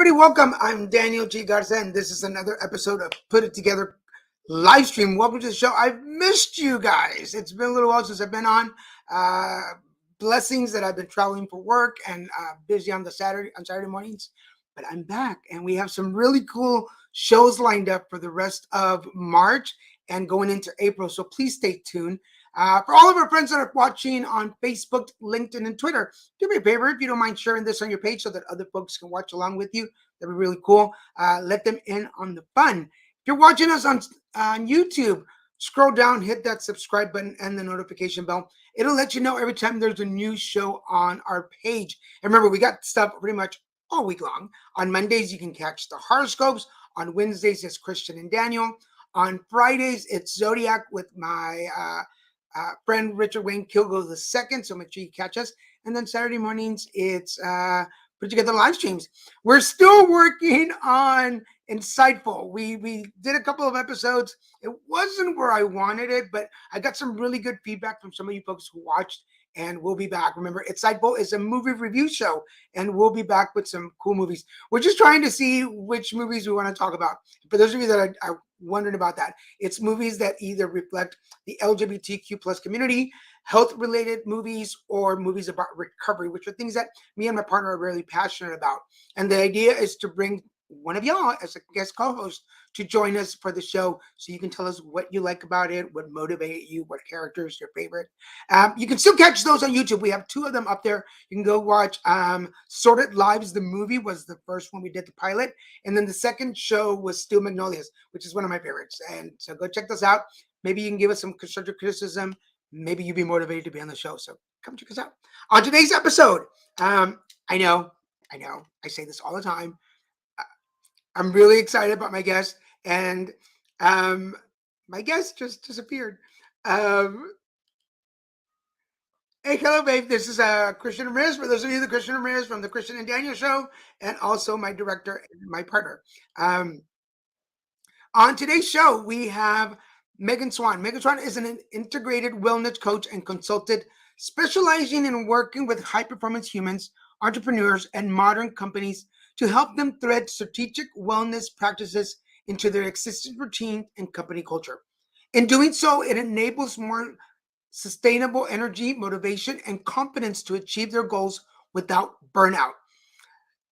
everybody, welcome. I'm Daniel G. Garza, and this is another episode of Put It Together live stream. Welcome to the show. I've missed you guys. It's been a little while since I've been on. Blessings that I've been traveling for work and busy on Saturday mornings, but I'm back, and we have some really cool shows lined up for the rest of March and going into April. So please stay tuned. For all of our friends that are watching on Facebook, LinkedIn, and Twitter, do me a favor if you don't mind sharing this on your page so that other folks can watch along with you. That'd be really cool. Let them in on the fun. If you're watching us on YouTube, scroll down, hit that subscribe button and the notification bell. It'll let you know every time there's a new show on our page. And remember, we got stuff pretty much all week long. On Mondays, you can catch the horoscopes. On Wednesdays, it's Christian and Daniel. On Fridays, it's Zodiac with my friend Richard Wayne Kilgo II. So make sure you catch us. And then Saturday mornings, it's Put Together live streams. We're still working on Insightful. We did a couple of episodes. It wasn't where I wanted it, but I got some really good feedback from some of you folks who watched, and we'll be back. Remember, Insightful is a movie review show, and we'll be back with some cool movies. We're just trying to see which movies we want to talk about. For those of you that are wondering about that, it's movies that either reflect the LGBTQ plus community, health-related movies, or movies about recovery, which are things that me and my partner are really passionate about. And the idea is to bring one of y'all as a guest co-host to join us for the show, so you can tell us what you like about it, what motivated you, what characters your favorite. You can still catch those on YouTube. We have 2 of them up there. You can go watch Sorted Lives, the movie was the first one we did, the pilot, and then the second show was Steel Magnolias, which is one of my favorites. And so go check those out. Maybe you can give us some constructive criticism. Maybe you'd be motivated to be on the show. So come check us out. On today's episode, I know, I say this all the time. I'm really excited about my guest, and my guest just disappeared. Hey, hello, babe. This is Christian Ramirez. For those of you, the Christian Ramirez from the Christian and Daniel Show, and also my director and my partner. On today's show, we have Megan Swan. Megan Swan is an integrated wellness coach and consultant specializing in working with high-performance humans, entrepreneurs, and modern companies to help them thread strategic wellness practices into their existing routine and company culture. In doing so, it enables more sustainable energy, motivation, and confidence to achieve their goals without burnout.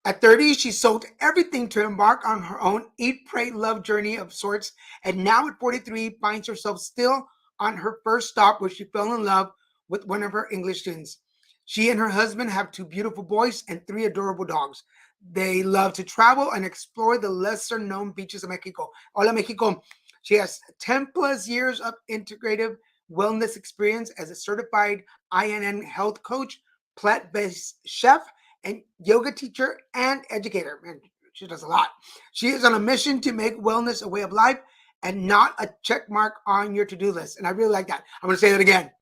At 30, she sold everything to embark on her own eat, pray, love journey of sorts. And now at 43, finds herself still on her first stop, where she fell in love with one of her English students. She and her husband have 2 beautiful boys and 3 adorable dogs. They love to travel and explore the lesser known beaches of Mexico. Hola, Mexico. She has 10 plus years of integrative wellness experience as a certified IIN Health Coach, plant-based chef, and yoga teacher and educator. Man, she does a lot. She is on a mission to make wellness a way of life and not a check mark on your to-do list. And I really like that. I'm going to say that again.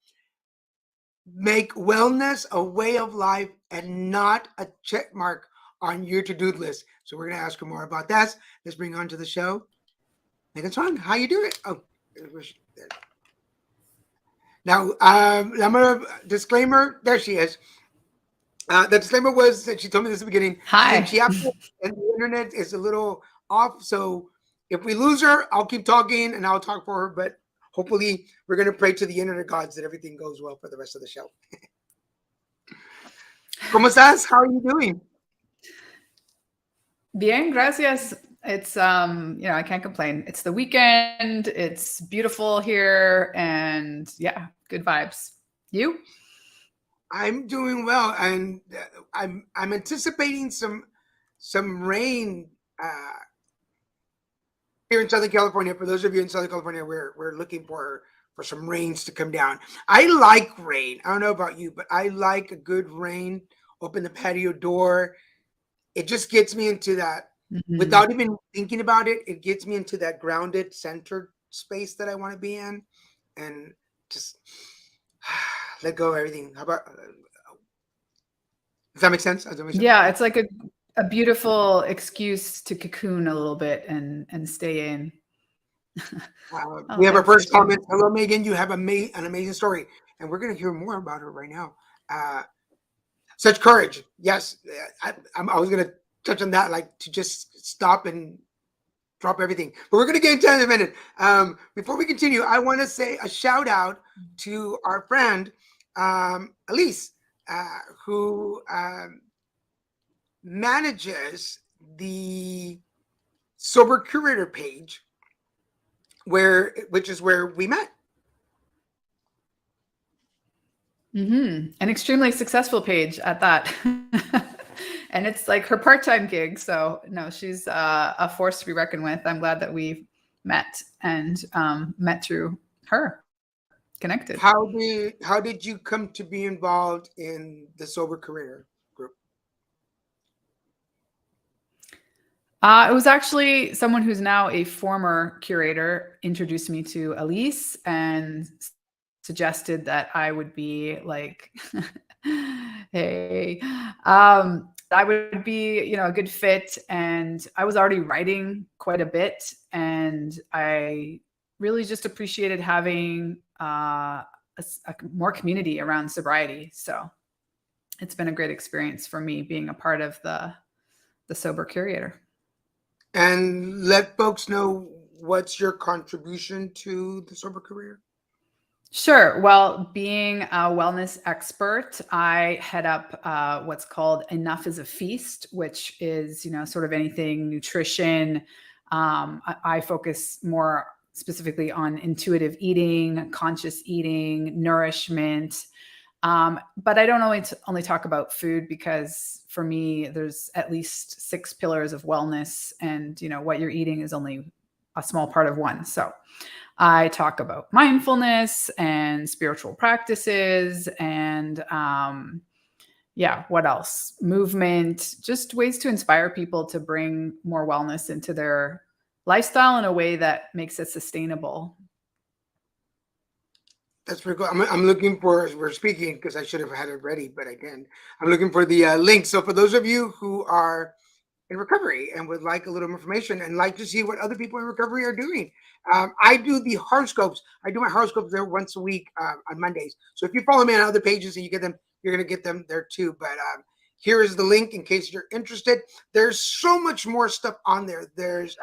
Make wellness a way of life and not a check mark on your to-do list. So we're going to ask her more about that. Let's bring her on to the show. Megan Swan, how you doing? Oh, there. Now, I'm going to disclaimer. There she is. The disclaimer was that she told me this at the beginning. Hi. And the internet is a little off. So if we lose her, I'll keep talking and I'll talk for her. But hopefully we're going to pray to the internet gods that everything goes well for the rest of the show. ¿Cómo estás? How are you doing? Bien, gracias. It's I can't complain. It's the weekend. It's beautiful here, and yeah, good vibes. You? I'm doing well, and I'm anticipating some rain here in Southern California. For those of you in Southern California, we're looking for some rains to come down. I like rain. I don't know about you, but I like a good rain. Open the patio door. It just gets me into that, without even thinking about it, it gets me into that grounded, centered space that I want to be in, and just let go of everything. How about, does that make sense? Yeah, it's like a beautiful excuse to cocoon a little bit and stay in. We have our first comment. Hello, Megan. You have an amazing story, and we're going to hear more about her right now. Such courage. Yes, I was going to touch on that, like to just stop and drop everything. But we're going to get into that in a minute. Before we continue, I want to say a shout out to our friend, Elise, who manages the Sober Curator page, which is where we met. An extremely successful page at that. And it's like her part-time gig. So no, she's a force to be reckoned with. I'm glad that we met and met through her, connected. How did you come to be involved in the Sober Curator group? It was actually someone who's now a former curator introduced me to Elise and suggested that I would be like, hey, I would be, a good fit. And I was already writing quite a bit. And I really just appreciated having a more community around sobriety. So it's been a great experience for me being a part of the Sober Curator. And let folks know, what's your contribution to the Sober Curator? Sure. Well, being a wellness expert, I head up what's called Enough is a Feast, which is, sort of anything nutrition. I focus more specifically on intuitive eating, conscious eating, nourishment. But I don't only talk about food, because for me, there's at least 6 pillars of wellness, and, what you're eating is only a small part of one. So I talk about mindfulness and spiritual practices and, what else? Movement, just ways to inspire people to bring more wellness into their lifestyle in a way that makes it sustainable. That's pretty cool. I'm looking for, we're speaking because I should have had it ready, but I didn't. I'm looking for the link. So for those of you who are in recovery and would like a little information and like to see what other people in recovery are doing, I do the horoscopes. I do my horoscopes there once a week on Mondays. So if you follow me on other pages and you get them, you're going to get them there too. But here is the link in case you're interested. There's so much more stuff on there. There's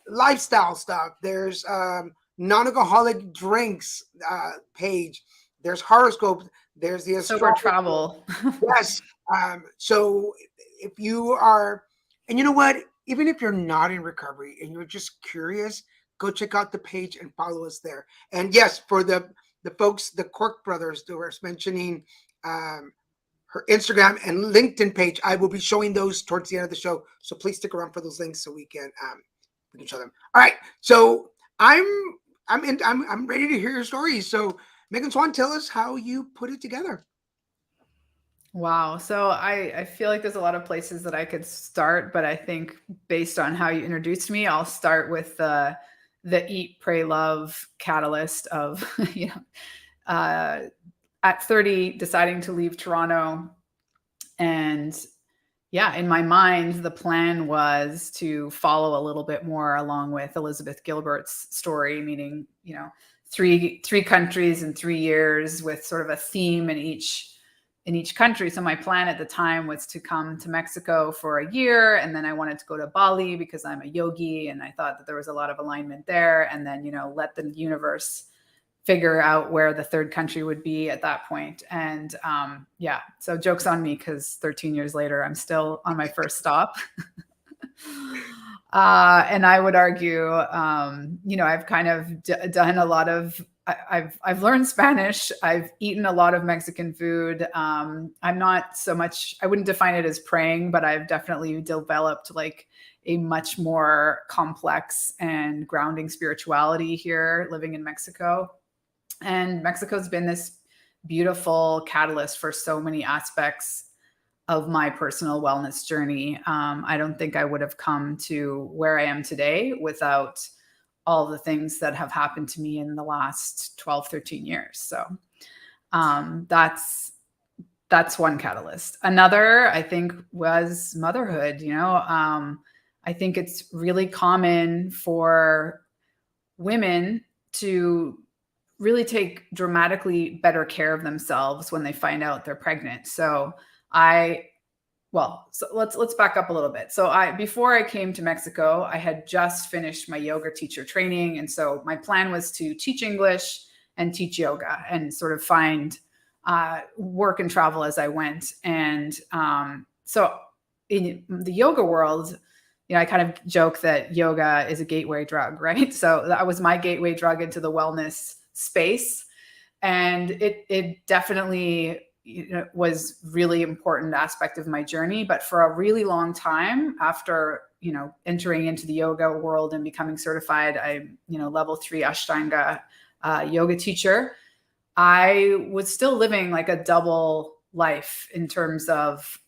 lifestyle stuff. There's non-alcoholic drinks page. There's horoscopes. There's the sober travel. Yes. So if you are, and you know what, even if you're not in recovery and you're just curious, go check out the page and follow us there. And yes, for the folks, the Cork brothers who were mentioning her Instagram and LinkedIn page, I will be showing those towards the end of the show. So please stick around for those links so we can show them. All right. So I'm ready to hear your stories. So Megan Swan, tell us how you put it together. Wow. So I feel like there's a lot of places that I could start, but I think based on how you introduced me, I'll start with the Eat, Pray, Love catalyst of, at 30, deciding to leave Toronto. And in my mind, the plan was to follow a little bit more along with Elizabeth Gilbert's story, meaning, three countries in 3 years with sort of a theme in each country. So my plan at the time was to come to Mexico for a year. And then I wanted to go to Bali because I'm a yogi. And I thought that there was a lot of alignment there. And then, let the universe figure out where the third country would be at that point. And so joke's on me, because 13 years later, I'm still on my first stop. And I would argue, I've kind of done a lot of, I've learned Spanish. I've eaten a lot of Mexican food. I'm not so much, I wouldn't define it as praying, but I've definitely developed like a much more complex and grounding spirituality here living in Mexico. And Mexico's been this beautiful catalyst for so many aspects of my personal wellness journey. I don't think I would have come to where I am today without all the things that have happened to me in the last 12, 13 years. So that's one catalyst. Another, I think, was motherhood. I think it's really common for women to really take dramatically better care of themselves when they find out they're pregnant. So I well, so let's back up a little bit. So before I came to Mexico, I had just finished my yoga teacher training. And so my plan was to teach English and teach yoga and sort of find work and travel as I went. And so in the yoga world, I kind of joke that yoga is a gateway drug, right? So that was my gateway drug into the wellness space. And it definitely was really important aspect of my journey. But for a really long time after, entering into the yoga world and becoming certified, I'm, level 3 Ashtanga yoga teacher, I was still living like a double life in terms of,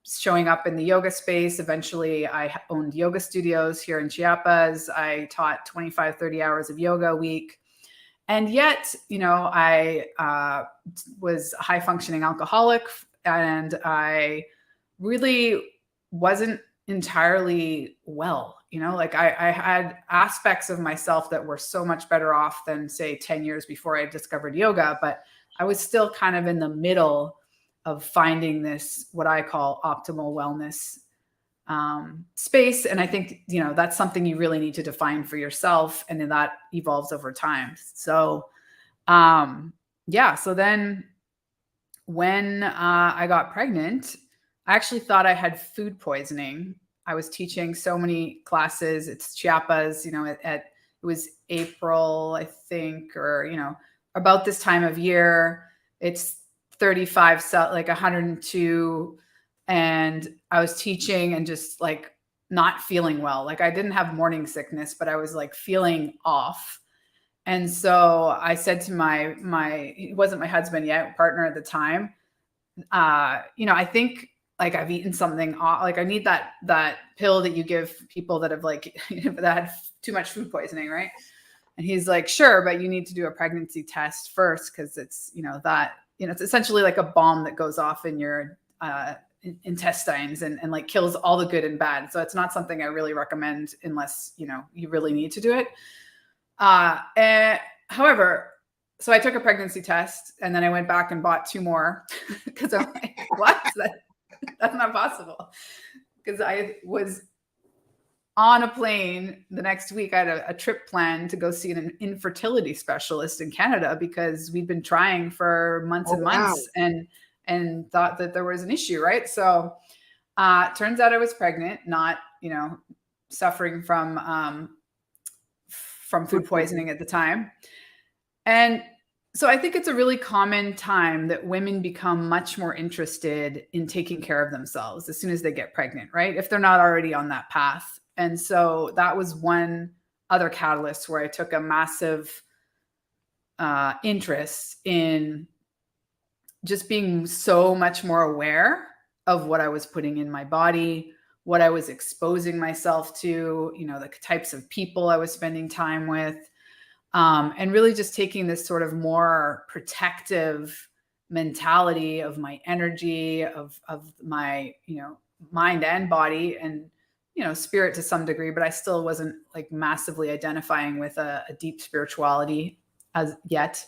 showing up in the yoga space. Eventually I owned yoga studios here in Chiapas. I taught 25, 30 hours of yoga a week. And yet, I was a high functioning alcoholic, and I really wasn't entirely well. Like I had aspects of myself that were so much better off than, say, 10 years before I discovered yoga, but I was still kind of in the middle of finding this, what I call optimal wellness space. And I think, that's something you really need to define for yourself. And then that evolves over time. So, so then when I got pregnant, I actually thought I had food poisoning. I was teaching so many classes. It's Chiapas, it was April, I think, or, about this time of year. It's 35, like 102. And I was teaching and just like not feeling well. Like I didn't have morning sickness, but I was like feeling off. And so I said to he wasn't my husband yet, partner at the time, I think like I've eaten something off, like I need that pill that you give people that have like, that had too much food poisoning. Right. And he's like, sure, but you need to do a pregnancy test first. Cause it's, it's essentially like a bomb that goes off in your, intestines and like kills all the good and bad. So it's not something I really recommend unless, you really need to do it. However, so I took a pregnancy test and then I went back and bought 2 more because I'm like, what? That's not possible. Because I was on a plane the next week. I had a trip planned to go see an infertility specialist in Canada because we'd been trying for months and months and thought that there was an issue, right? So turns out I was pregnant, not, suffering from food poisoning at the time. And so I think it's a really common time that women become much more interested in taking care of themselves as soon as they get pregnant, right? If they're not already on that path. And so that was one other catalyst where I took a massive interest in just being so much more aware of what I was putting in my body, what I was exposing myself to, the types of people I was spending time with, and really just taking this sort of more protective mentality of my energy, of my, mind and body and, spirit to some degree, but I still wasn't like massively identifying with a deep spirituality as yet.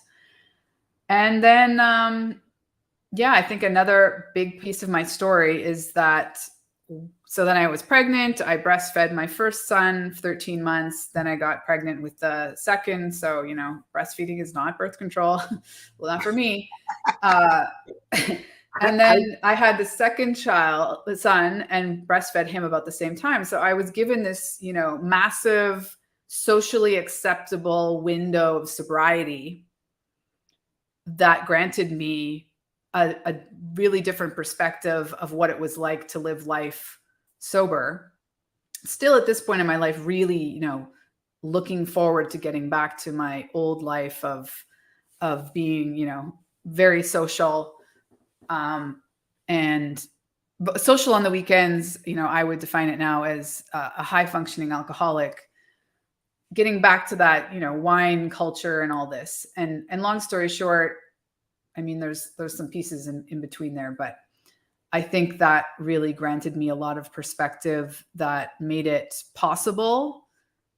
And then, I think another big piece of my story is that, so then I was pregnant. I breastfed my first son for 13 months. Then I got pregnant with the second. So, breastfeeding is not birth control. Well, not for me. And then I had the second child, the son, and breastfed him about the same time. So I was given this, massive socially acceptable window of sobriety that granted me a really different perspective of what it was like to live life sober. Still at this point in my life, really, looking forward to getting back to my old life of being, very social, and social on the weekends. I would define it now as a high functioning alcoholic, getting back to that, wine culture and all this. And long story short, I mean, there's some pieces in between there, but I think that really granted me a lot of perspective that made it possible.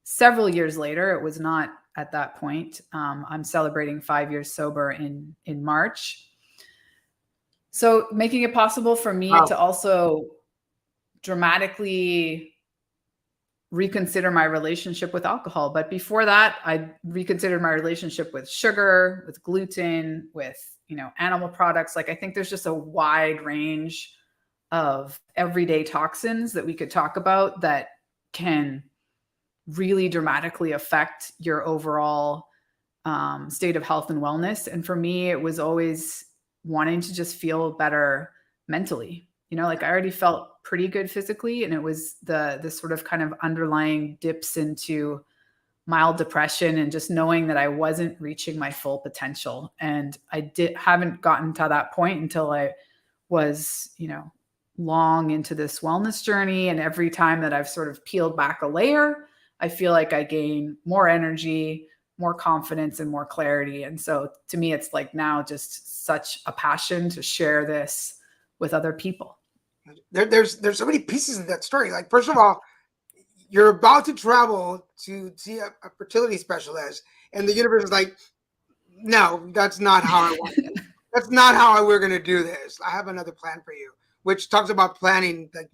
Several years later, it was not at that point. I'm celebrating 5 years sober in March. So making it possible for me to also dramatically reconsider my relationship with alcohol. But before that, I reconsidered my relationship with sugar, with gluten, with, animal products. Like, I think there's just a wide range of everyday toxins that we could talk about that can really dramatically affect your overall state of health and wellness. And for me, it was always wanting to just feel better mentally. Like, I already felt pretty good physically, and it was the sort of kind of underlying dips into mild depression and just knowing that I wasn't reaching my full potential. And I haven't gotten to that point until I was, long into this wellness journey. And every time that I've sort of peeled back a layer, I feel like I gain more energy, more confidence, and more clarity. And so to me, it's like now just such a passion to share this with other people. There's so many pieces of that story. Like, first of all, you're about to travel to see a fertility specialist, and the universe is like, no, that's not how I want it. That's not how we're going to do this. I have another plan for you, which talks about planning. Like,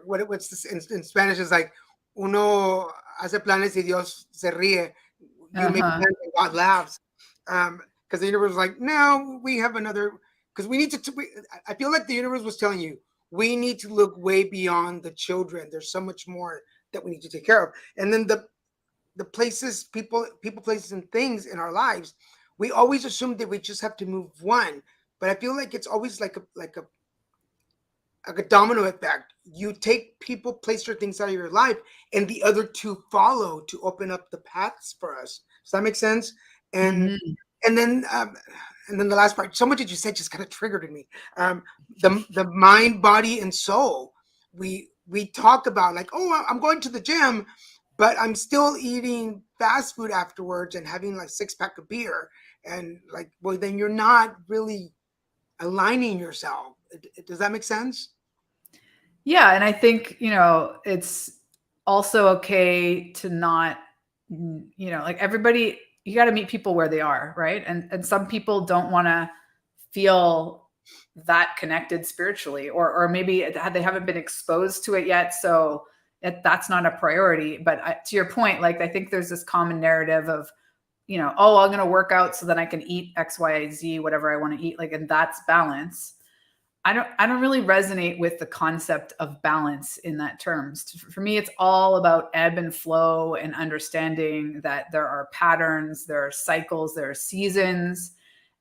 what's this in Spanish is like, uno hace planes y Dios se ríe. You make plans and God laughs. Because the universe is like, no, we have another. Because we need to. I feel like the universe was telling you, we need to look way beyond the children. There's so much more that we need to take care of. And then the places, people, places, and things in our lives, we always assume that we just have to move one. But I feel like it's always like a domino effect. You take people, place, or things out of your life, and the other two follow to open up the paths for us. Does that make sense? And and then the last part, so much that you said just kind of triggered in me. The mind, body, and soul. We talk about like, oh, I'm going to the gym, but I'm still eating fast food afterwards and having like 6-pack of beer. And like, well, then you're not really aligning yourself. Does that make sense? Yeah. And I think, it's also okay to not, like everybody, you got to meet people where they are. Right. And some people don't want to feel that connected spiritually, or maybe they haven't been exposed to it yet. So that's not a priority. But to your point, like, I think there's this common narrative of, oh, I'm going to work out so then I can eat X, Y, Z, whatever I want to eat. Like, and that's balance. I don't really resonate with the concept of balance in that terms. For me, it's all about ebb and flow and understanding that there are patterns, there are cycles, there are seasons,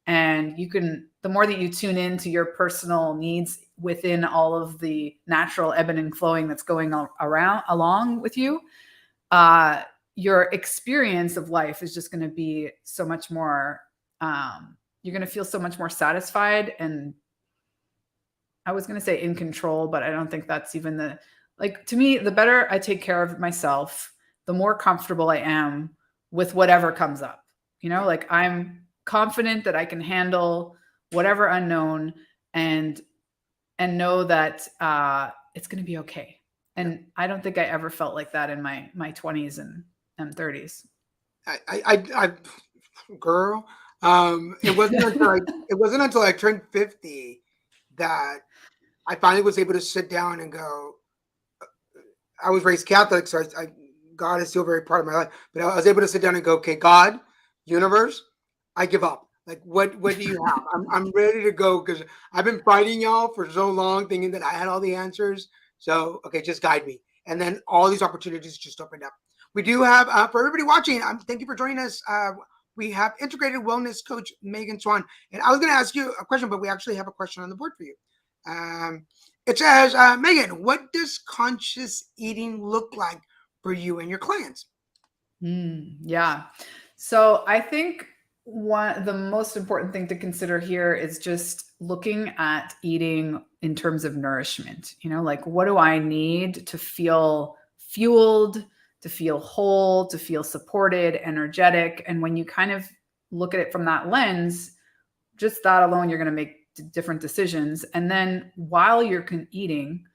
and the more that you tune into your personal needs within all of the natural ebbing and flowing that's going along with you, your experience of life is just going to be so much more, you're going to feel so much more satisfied, and I was going to say in control, but I don't think that's even to me, the better I take care of myself, the more comfortable I am with whatever comes up. Like, I'm confident that I can handle whatever unknown and know that it's going to be okay. And I don't think I ever felt like that in my 20s and 30s. I girl, it wasn't until I turned 50 that I finally was able to sit down and go. I was raised Catholic, so God is still very part of my life. But I was able to sit down and go, okay, God, universe, I give up. Like, what do you have? I'm ready to go because I've been fighting y'all for so long, thinking that I had all the answers. So, okay, just guide me. And then all these opportunities just opened up. We do have, for everybody watching, thank you for joining us. We have integrated wellness coach Megan Swan. And I was going to ask you a question, but we actually have a question on the board for you. It says, Megan, what does conscious eating look like for you and your clients? Yeah. So I think the most important thing to consider here is just looking at eating in terms of nourishment. Like, what do I need to feel fueled, to feel whole, to feel supported, energetic? And when you kind of look at it from that lens, just that alone, you're going to make different decisions. And then while you're eating,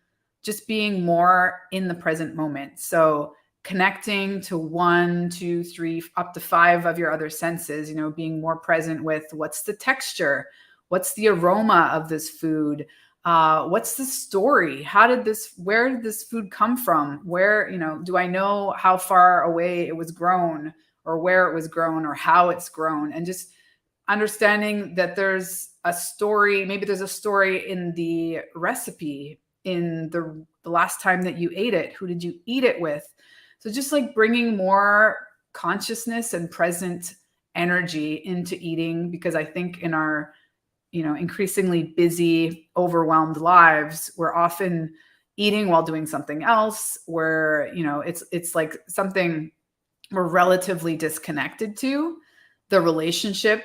just being more in the present moment. So connecting to 1, 2, 3, up to 5 of your other senses, being more present with what's the texture, what's the aroma of this food, What's the story? Where did this food come from? Where, do I know how far away it was grown, or where it was grown, or how it's grown? And just understanding that there's a story. Maybe there's a story in the recipe, in the last time that you ate it. Who did you eat it with? So just like bringing more consciousness and present energy into eating, because I think in our increasingly busy, overwhelmed lives, we're often eating while doing something else, where it's like something we're relatively disconnected to, the relationship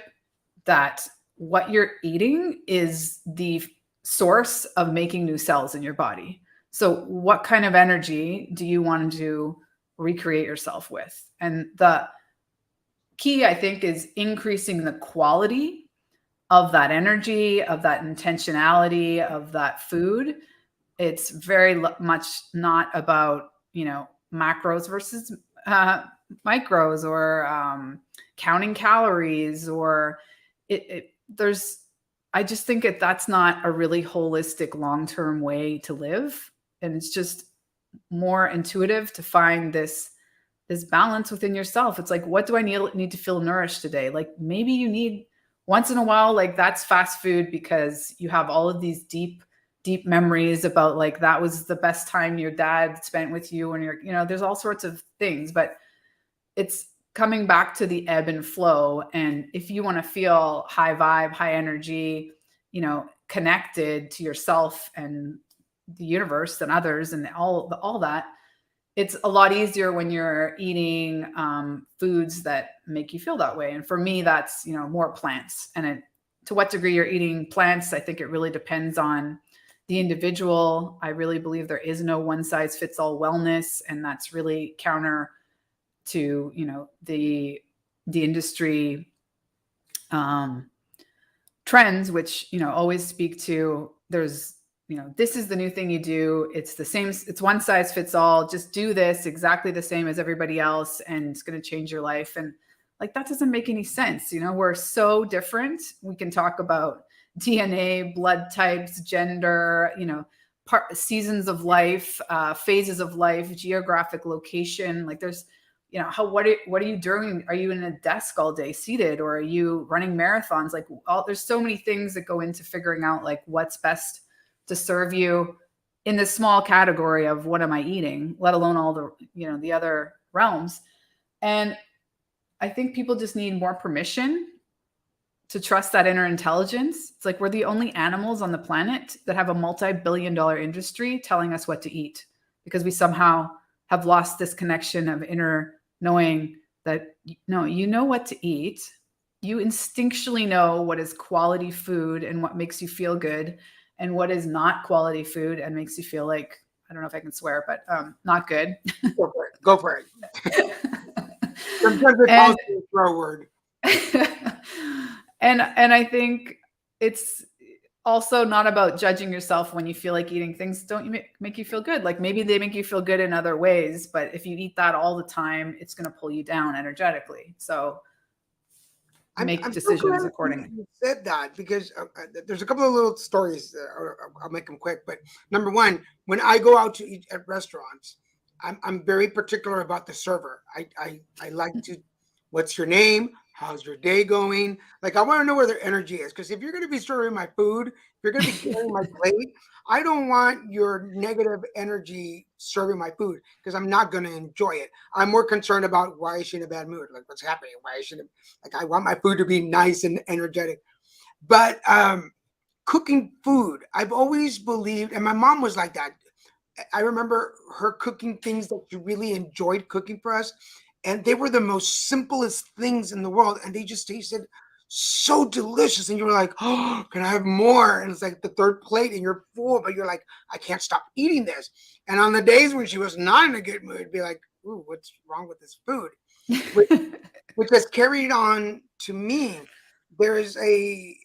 that what you're eating is the source of making new cells in your body. So what kind of energy do you want to recreate yourself with? And the key, I think, is increasing the quality of that energy, of that intentionality, of that food. It's very much not about, macros versus micros, or counting calories, or I just think that's not a really holistic long-term way to live. And it's just more intuitive to find this balance within yourself. It's like, what do I need to feel nourished today? Like maybe you need once in a while, like that's fast food because you have all of these deep memories about like that was the best time your dad spent with you, and there's all sorts of things, but it's coming back to the ebb and flow. And if you want to feel high vibe, high energy, connected to yourself and the universe and others and all that, it's a lot easier when you're eating foods that make you feel that way. And for me, that's, more plants. And to what degree you're eating plants, I think it really depends on the individual. I really believe there is no one size fits all wellness. And that's really counter to, the industry trends, which, always speak to there's, this is the new thing you do. It's the same. It's one size fits all. Just do this exactly the same as everybody else, and it's going to change your life. And like, that doesn't make any sense. We're so different. We can talk about DNA, blood types, gender, seasons of life, phases of life, geographic location. Like there's, what are you doing? Are you in a desk all day seated, or are you running marathons? Like there's so many things that go into figuring out like what's best to serve you in this small category of what am I eating, let alone all the, the other realms. And I think people just need more permission to trust that inner intelligence. It's like we're the only animals on the planet that have a multi-billion-dollar industry telling us what to eat, because we somehow have lost this connection of inner knowing that, no, you know what to eat. You instinctually know what is quality food and what makes you feel good, and what is not quality food and makes you feel like, I don't know if I can swear, but not good. Go for it. Sometimes they call it a throw word. And I think it's also not about judging yourself when you feel like eating things don't make you feel good. Like maybe they make you feel good in other ways, but if you eat that all the time, it's going to pull you down energetically. So make decisions accordingly. You said that because there's a couple of little stories. I'll make them quick. But number one, when I go out to eat at restaurants, I'm very particular about the server. I like to, what's your name? How's your day going? Like, I want to know where their energy is. Because if you're going to be serving my food, if you're going to be carrying my plate, I don't want your negative energy serving my food, because I'm not going to enjoy it. I'm more concerned about why is she in a bad mood? Like, what's happening? Why is she like, I want my food to be nice and energetic. But cooking food, I've always believed, and my mom was like that. I remember her cooking things that she really enjoyed cooking for us. And they were the most simplest things in the world. And they just tasted so delicious. And you were like, oh, can I have more? And it's like the third plate and you're full, but you're like, I can't stop eating this. And on the days when she was not in a good mood, it'd be like, ooh, what's wrong with this food? Which has carried on to me. There is a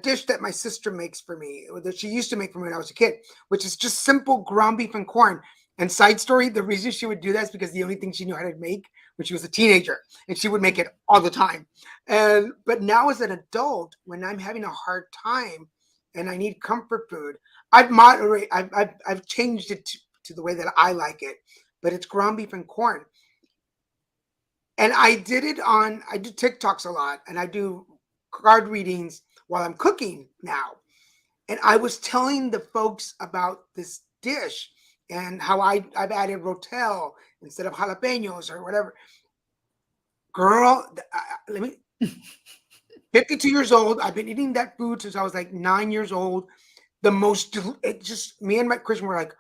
dish that my sister makes for me, that she used to make for me when I was a kid, which is just simple ground beef and corn. And side story, the reason she would do that is because the only thing she knew how to make when she was a teenager, and she would make it all the time. But now as an adult, when I'm having a hard time and I need comfort food, I've changed it to the way that I like it, but it's ground beef and corn. And I do TikToks a lot, and I do card readings while I'm cooking now. And I was telling the folks about this dish and how I've added rotel instead of jalapenos or whatever. Girl, let me 52 years old. I've been eating that food since I was like 9 years old. It just, me and my Christian were like,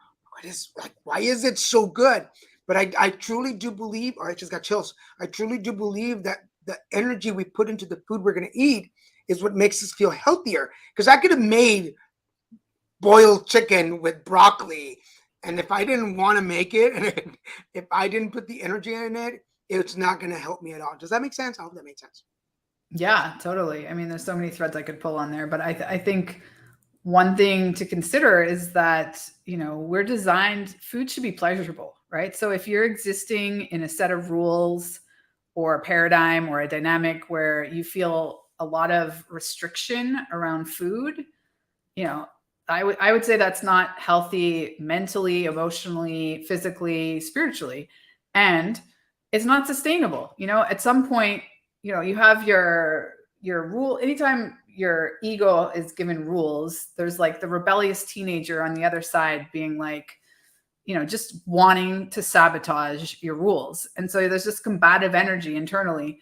why is it so good? But I truly do believe, or I just got chills. I truly do believe that the energy we put into the food we're going to eat is what makes us feel healthier. Because I could have made boiled chicken with broccoli, and if I didn't want to make it, and if I didn't put the energy in it, it's not going to help me at all. Does that make sense? I hope that makes sense. Yeah, totally. I mean, there's so many threads I could pull on there, but I think one thing to consider is that, we're designed, food should be pleasurable, right? So if you're existing in a set of rules or a paradigm or a dynamic where you feel a lot of restriction around food, I would say that's not healthy mentally, emotionally, physically, spiritually, and it's not sustainable. At some point, you have your rule. Anytime your ego is given rules, there's like the rebellious teenager on the other side being like, just wanting to sabotage your rules. And so there's this combative energy internally.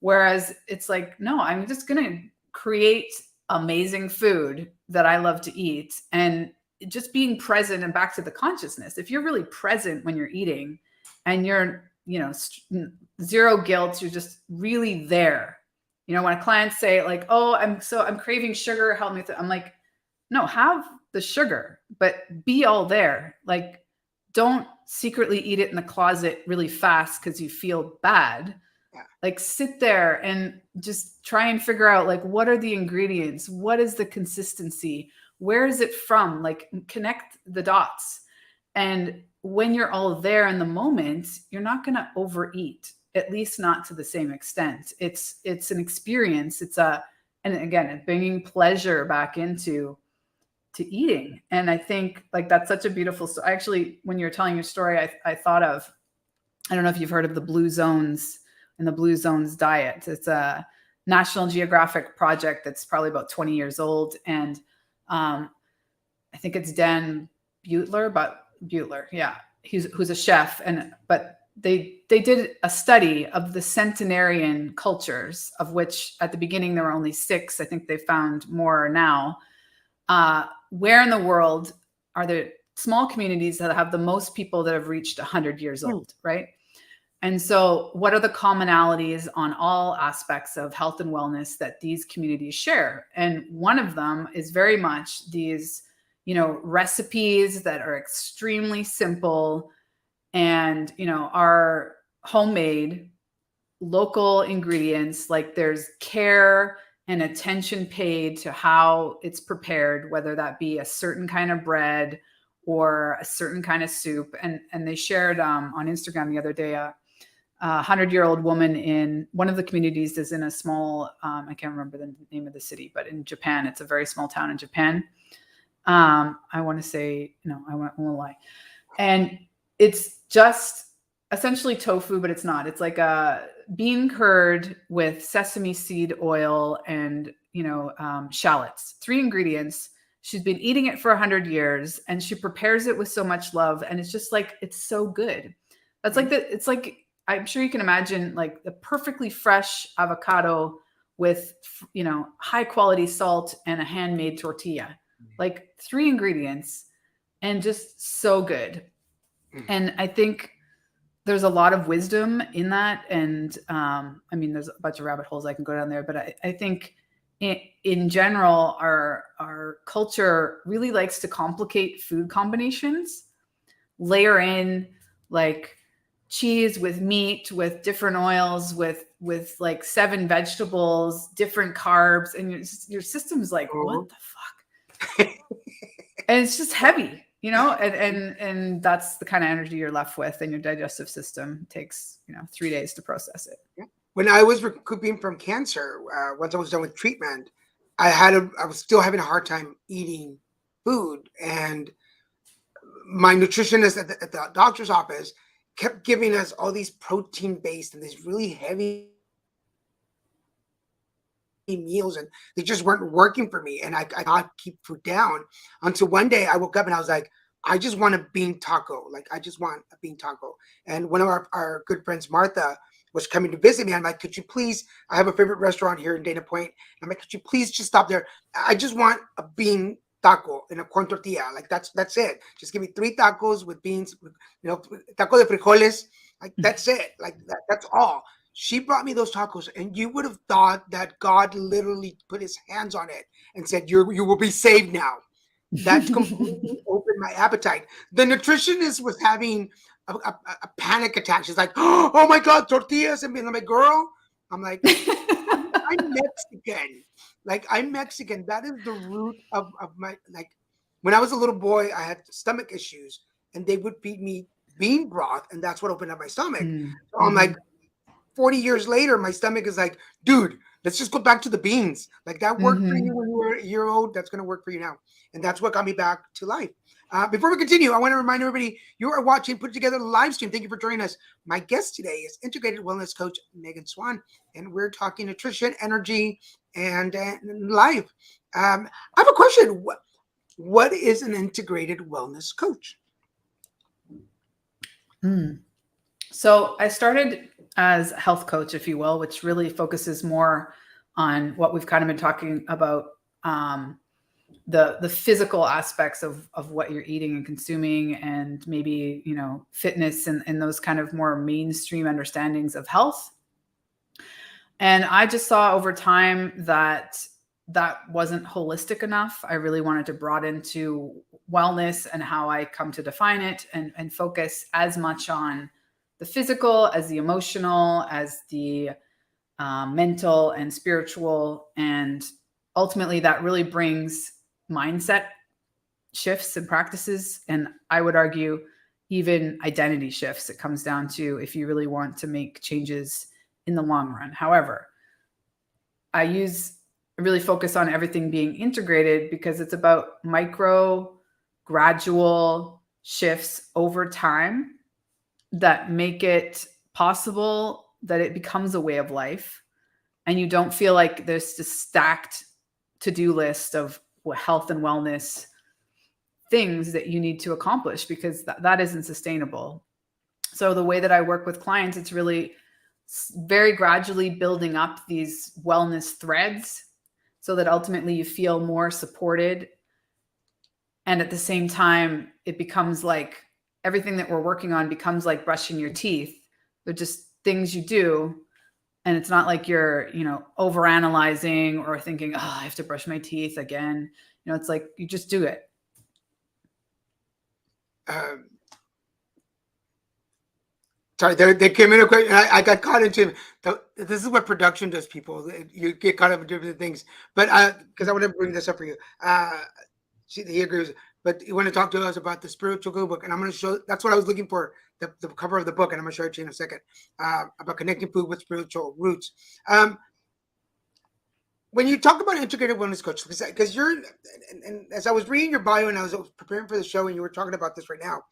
Whereas it's like, no, I'm just going to create amazing food that I love to eat. And just being present and back to the consciousness. If you're really present when you're eating and you're, zero guilt, you're just really there. When clients say like, oh, I'm craving sugar, help me. I'm like, no, have the sugar, but be all there. Like, don't secretly eat it in the closet really fast because you feel bad. Like, sit there and just try and figure out, like, what are the ingredients? What is the consistency? Where is it from? Like, connect the dots. And when you're all there in the moment, you're not going to overeat, at least not to the same extent. It's an experience. And again, bringing pleasure back into eating. And I think like that's such a beautiful story. Actually, when you're telling your story, I thought of, I don't know if you've heard of the Blue Zones and the Blue Zones diet. It's a National Geographic project that's probably about 20 years old. And I think it's Dan Butler. Yeah. Who's a chef. But they did a study of the centenarian cultures, of which at the beginning there were only 6. I think they found more now. Where in the world are there small communities that have the most people that have reached 100 years old, right? And so what are the commonalities on all aspects of health and wellness that these communities share? And one of them is very much these, recipes that are extremely simple and, are homemade, local ingredients. Like, there's care and attention paid to how it's prepared, whether that be a certain kind of bread or a certain kind of soup. And they shared on Instagram the other day, a 100-year-old woman in one of the communities is in a small, I can't remember the name of the city, but in Japan, it's a very small town in Japan. I want to say, no, I won't lie. And it's just essentially tofu, but it's not. It's like a bean curd with sesame seed oil and, shallots, 3 ingredients. She's been eating it for 100 years and she prepares it with so much love. And it's just like, it's so good. That's like it's like, I'm sure you can imagine like the perfectly fresh avocado with, high quality salt and a handmade tortilla, like 3 ingredients and just so good. And I think there's a lot of wisdom in that. And there's a bunch of rabbit holes I can go down there, but I think in general, our culture really likes to complicate food combinations, layer in like cheese with meat, with different oils, with like 7 vegetables, different carbs, and your system's like, what the fuck? And it's just heavy, and that's the kind of energy you're left with, and your digestive system takes 3 days to process it. When I was recouping from cancer, once I was done with treatment, I was still having a hard time eating food, and my nutritionist at the doctor's office kept giving us all these protein based and these really heavy meals, and they just weren't working for me, and I not keep food down until one day I woke up and I was like, I just want a bean taco. Like, I just want a bean taco. And one of our good friends, Martha, was coming to visit me. I'm like, could you please, I have a favorite restaurant here in Dana Point. I'm like, could you please just stop there? I just want a bean taco and a corn tortilla. Like, that's it. Just give me 3 tacos with beans, taco de frijoles. Like, that's it. Like, that's all. She brought me those tacos, and you would have thought that God literally put his hands on it and said, you will be saved now. That completely opened my appetite. The nutritionist was having a panic attack. She's like, oh my God, tortillas. And I'm like, girl, I'm like, I'm Mexican. Like, I'm Mexican. That is the root of my, like, when I was a little boy, I had stomach issues, and they would feed me bean broth, and that's what opened up my stomach. So I'm like, 40 years later, my stomach is like, dude, let's just go back to the beans. Like, that worked for you when you were a year old. That's going to work for you now. And that's what got me back to life. Before we continue, I want to remind everybody you are watching Put Together the live stream. Thank you for joining us. My guest today is Integrated Wellness Coach Megan Swan, and we're talking nutrition, energy, and life. I have a question. What is an integrated wellness coach? So I started as a health coach, if you will, which really focuses more on what we've kind of been talking about, the physical aspects of what you're eating and consuming, and maybe, fitness and those kind of more mainstream understandings of health. And I just saw over time that wasn't holistic enough. I really wanted to broaden into wellness and how I come to define it, and focus as much on the physical as the emotional, as the mental and spiritual. And ultimately that really brings mindset shifts and practices. And I would argue even identity shifts. It comes down to if you really want to make changes in the long run. However, I really focus on everything being integrated because it's about micro, gradual shifts over time that make it possible that it becomes a way of life, and you don't feel like there's this stacked to-do list of health and wellness things that you need to accomplish, because that isn't sustainable. So the way that I work with clients, it's really very gradually building up these wellness threads so that ultimately you feel more supported. And at the same time, it becomes like everything that we're working on becomes like brushing your teeth. They're just things you do. And it's not like you're, overanalyzing or thinking, oh, I have to brush my teeth again. It's like you just do it. Sorry, they came in a question. I got caught into this is what production does, people. You get caught up in different things. But because I want to bring this up for you. He agrees. But you want to talk to us about the spiritual good book, and I'm going to show. That's what I was looking for, the cover of the book, and I'm going to show it to you in a second. About connecting food with spiritual roots. When you talk about integrative wellness coach, because you're, and as I was reading your bio and I was preparing for the show, and you were talking about this right now.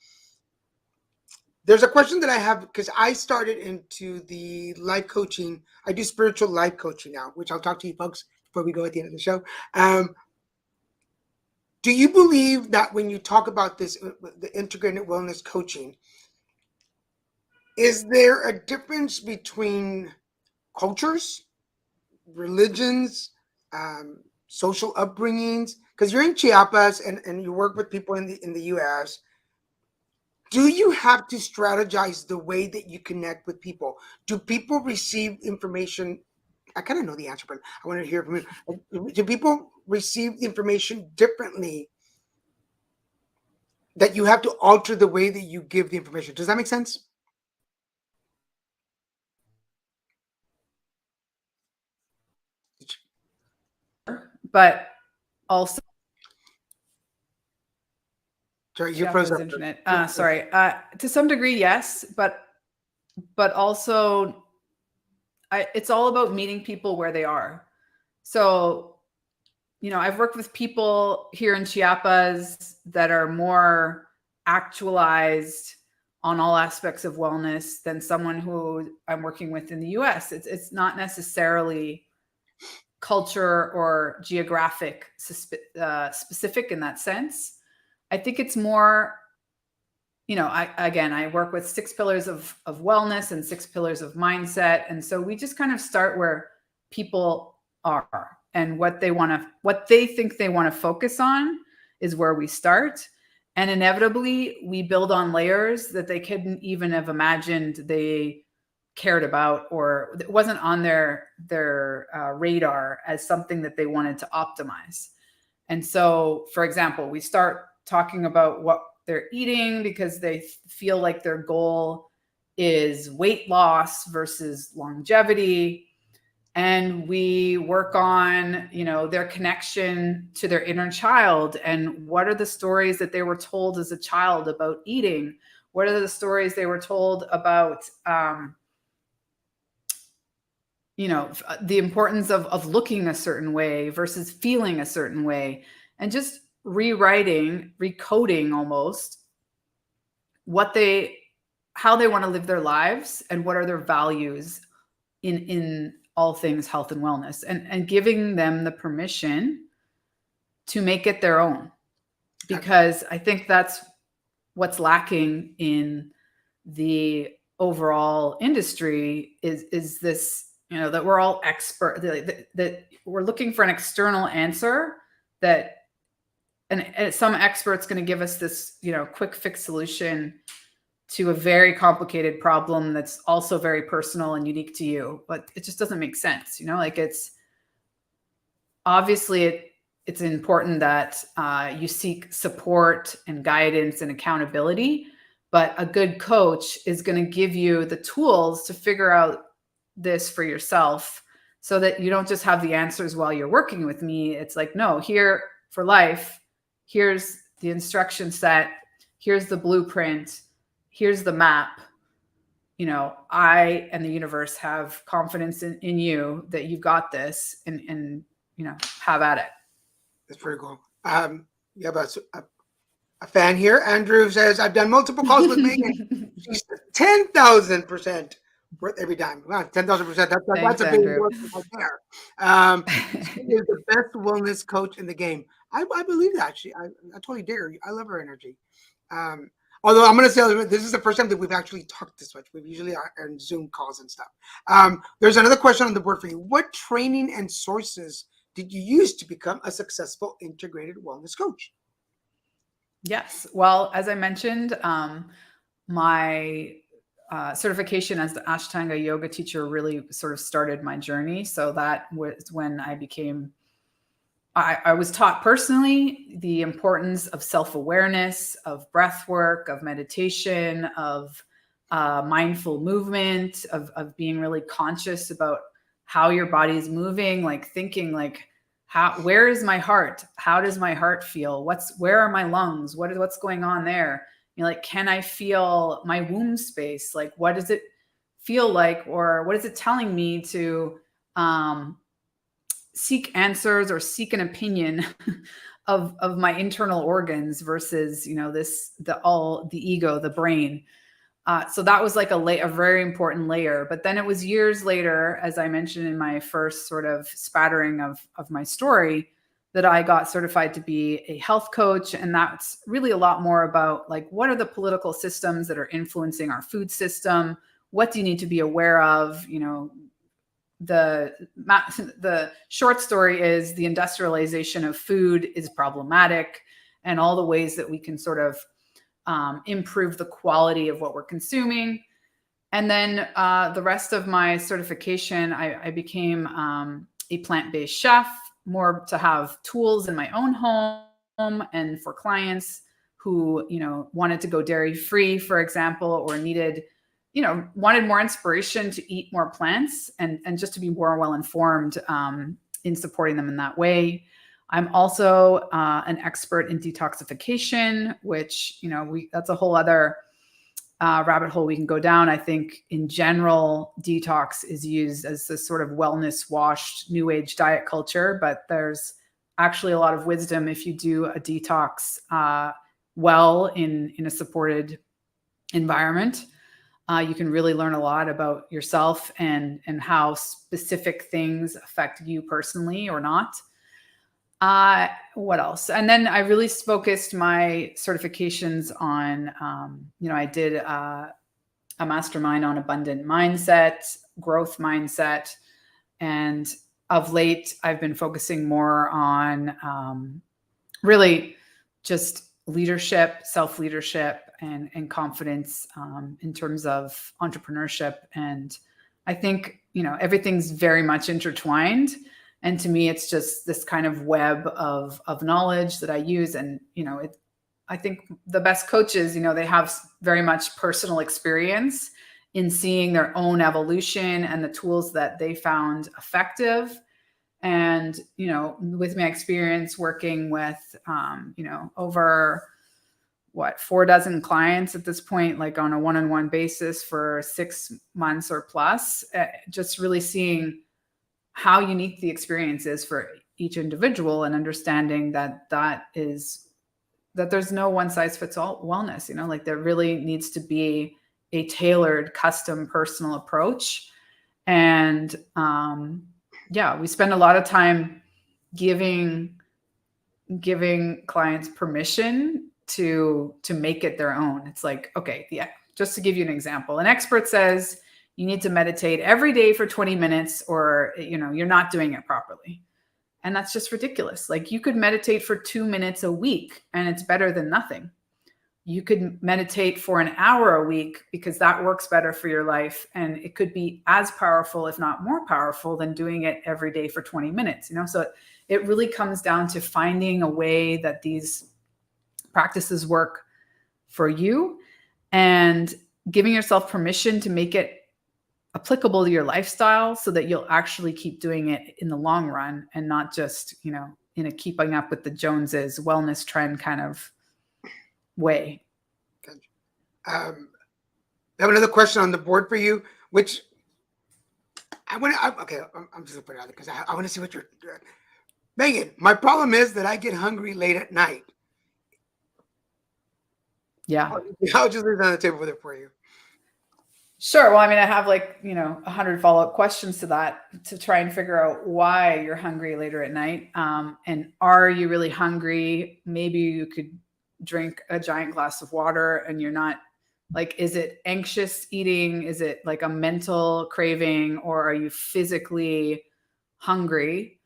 There's a question that I have because I started into the life coaching. I do spiritual life coaching now, which I'll talk to you folks before we go at the end of the show. Do you believe that when you talk about this, the integrated wellness coaching, is there a difference between cultures, religions, social upbringings? Because you're in Chiapas and you work with people in the U.S., do you have to strategize the way that you connect with people? Do people receive information? I kind of know the answer, but I want to hear from you. Do people receive information differently that you have to alter the way that you give the information? Does that make sense? But also, Sorry, you froze up. internet. Sorry. To some degree, yes, but also, it's all about meeting people where they are. So I've worked with people here in Chiapas that are more actualized on all aspects of wellness than someone who I'm working with in the US. It's not necessarily culture or geographic specific in that sense. I think it's more, I work with 6 pillars of wellness and 6 pillars of mindset. And so we just kind of start where people are and what they think they want to focus on is where we start. And inevitably we build on layers that they couldn't even have imagined they cared about, or it wasn't on their radar as something that they wanted to optimize. And so, for example, we start talking about what they're eating because they feel like their goal is weight loss versus longevity. And we work on, their connection to their inner child and what are the stories that they were told as a child about eating? What are the stories they were told about, the importance of looking a certain way versus feeling a certain way, and just recoding almost how they want to live their lives and what are their values in all things health and wellness, and giving them the permission to make it their own. Because I think that's what's lacking in the overall industry is this, that we're all expert, that we're looking for an external answer and some expert's going to give us this, quick fix solution to a very complicated problem that's also very personal and unique to you, but it just doesn't make sense. It's obviously it's important that you seek support and guidance and accountability, but a good coach is going to give you the tools to figure out this for yourself so that you don't just have the answers while you're working with me. It's like, no, here for life, here's the instruction set, here's the blueprint, here's the map. I and the universe have confidence in you that you've got this, and have at it. That's pretty cool. You have a fan here. Andrew says, I've done multiple calls with Megan. She's 10,000% worth every dime. Wow, 10,000%. That's a big word right there. She is the best wellness coach in the game. I believe that. I totally dare. I love her energy. Although I'm going to say this is the first time that we've actually talked this much. We've usually are on Zoom calls and stuff. There's another question on the board for you. What training and sources did you use to become a successful integrated wellness coach? Yes. Well, as I mentioned, my certification as the Ashtanga yoga teacher really sort of started my journey. So that was when I was taught personally the importance of self-awareness, of breath work, of meditation, of mindful movement, of being really conscious about how your body is moving, like thinking like, where is my heart? How does my heart feel? Where are my lungs? What's going on there? Can I feel my womb space? Like, what does it feel like? Or what is it telling me to seek answers or seek an opinion of my internal organs versus, the ego, the brain. So that was like a very important layer. But then it was years later, as I mentioned in my first sort of spattering of my story, that I got certified to be a health coach. And that's really a lot more about like, what are the political systems that are influencing our food system? What do you need to be aware of? The short story is the industrialization of food is problematic, and all the ways that we can sort of improve the quality of what we're consuming. And then the rest of my certification, I became a plant-based chef, more to have tools in my own home and for clients who, wanted to go dairy-free, for example, or wanted more inspiration to eat more plants and just to be more well-informed in supporting them in that way. I'm also an expert in detoxification, which, that's a whole other rabbit hole we can go down. I think in general, detox is used as this sort of wellness washed new age diet culture, but there's actually a lot of wisdom if you do a detox well in a supported environment. You can really learn a lot about yourself and how specific things affect you personally or not. What else? And then I really focused my certifications on, I did a mastermind on abundant mindset, growth mindset. And of late, I've been focusing more on really just leadership, self-leadership, and confidence in terms of entrepreneurship. And I think, everything's very much intertwined. And to me, it's just this kind of web of knowledge that I use. And, I think the best coaches, they have very much personal experience in seeing their own evolution and the tools that they found effective. And, with my experience working with, over 4 dozen clients at this point, like on a one-on-one basis for 6 months or plus, just really seeing how unique the experience is for each individual and understanding that there's no one size fits all wellness, like there really needs to be a tailored, custom, personal approach. And, we spend a lot of time giving clients permission to make it their own. It's like, okay, just to give you an example, an expert says you need to meditate every day for 20 minutes or, you're not doing it properly. And that's just ridiculous. Like you could meditate for 2 minutes a week and it's better than nothing. You could meditate for an hour a week because that works better for your life. And it could be as powerful, if not more powerful, than doing it every day for 20 minutes, So it really comes down to finding a way that these practices work for you and giving yourself permission to make it applicable to your lifestyle so that you'll actually keep doing it in the long run and not just, in a keeping up with the Joneses wellness trend kind of way. I have another question on the board for you, which I'm just gonna put it out there because I want to see what you're doing. Megan, my problem is that I get hungry late at night. Yeah. I'll just leave it on the table with it for you. Sure. Well, I have 100 follow-up questions to that to try and figure out why you're hungry later at night. And are you really hungry? Maybe you could drink a giant glass of water and you're not is it anxious eating? Is it like a mental craving, or are you physically hungry?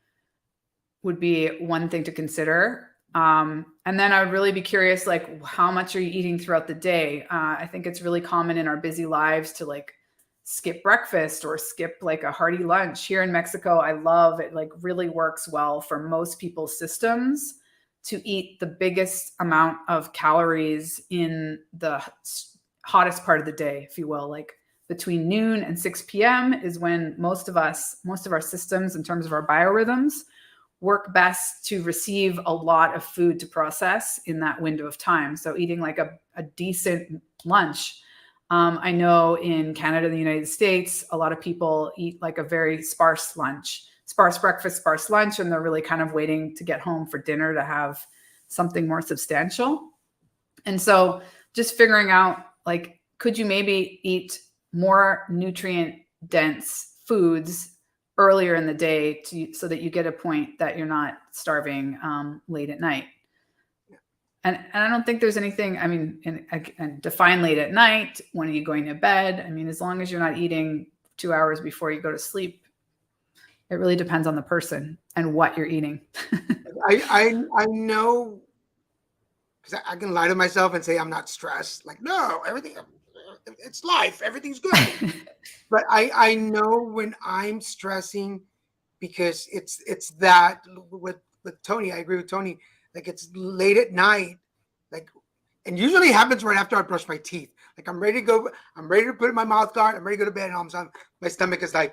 Would be one thing to consider. And then I would really be curious, how much are you eating throughout the day? I think it's really common in our busy lives to skip breakfast or skip a hearty lunch. Here in Mexico, I love it, really works well for most people's systems to eat the biggest amount of calories in the hottest part of the day, if you will. Between noon and 6 p.m. is when most of our systems in terms of our biorhythms work best to receive a lot of food to process in that window of time. So eating a decent lunch. I know in Canada, the United States, a lot of people eat a very sparse lunch, sparse breakfast, sparse lunch, and they're really kind of waiting to get home for dinner to have something more substantial. And so just figuring out, could you maybe eat more nutrient dense foods earlier in the day so that you get a point that you're not starving late at night. And I don't think there's anything, and define late at night. When are you going to bed? As long as you're not eating 2 hours before you go to sleep, it really depends on the person and what you're eating. I know, because I can lie to myself and say I'm not stressed. No, everything, it's life. Everything's good. But I know when I'm stressing because it's that with Tony. I agree with Tony. It's late at night, and usually it happens right after I brush my teeth. I'm ready to go. I'm ready to put in my mouth guard. I'm ready to go to bed. And all of a sudden, my stomach is I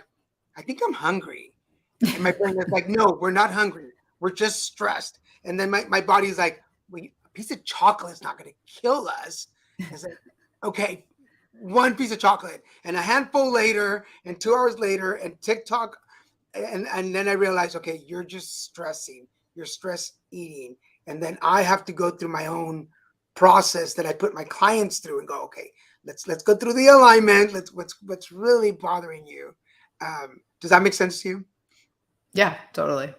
think I'm hungry. And my brain is no, we're not hungry. We're just stressed. And then my body is well, a piece of chocolate is not going to kill us. It's okay, one piece of chocolate, and a handful later, and 2 hours later, and TikTok, and then I realized, okay, you're just stressing. you're stress eating. And then I have to go through my own process that I put my clients through and go, okay, let's go through the alignment. What's really bothering you. Does that make sense to you? Yeah, totally.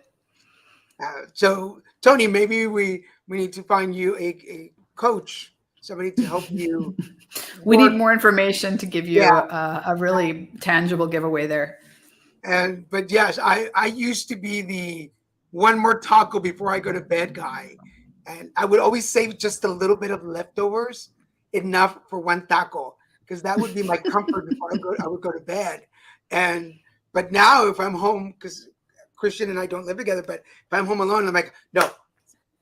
So Tony, maybe we need to find you a coach, somebody to help you We need work. more information to give you Yeah. a really tangible giveaway there. But yes, I used to be the one more taco before I go to bed guy, and I would always save just a little bit of leftovers, enough for one taco, because that would be my comfort before I would go to bed. And but now if I'm home, because Christian and I don't live together, but if I'm home alone, I'm like, no,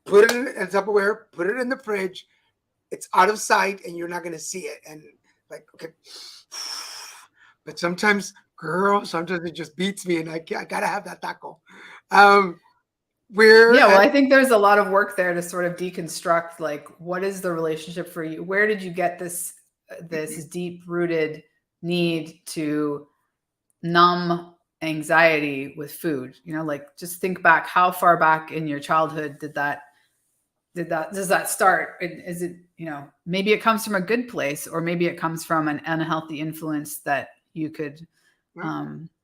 put it in Tupperware, put it in the fridge. It's out of sight, and you're not gonna see it. And like, okay. But sometimes, girl, sometimes it just beats me, and I gotta have that taco. Um, we're Yeah, well, at I think there's a lot of work there to sort of deconstruct, like, what is the relationship for you? Where did you get this deep rooted need to numb anxiety with food? Like, just think back, how far back in your childhood does that start? Is it, maybe it comes from a good place, or maybe it comes from an unhealthy influence that you could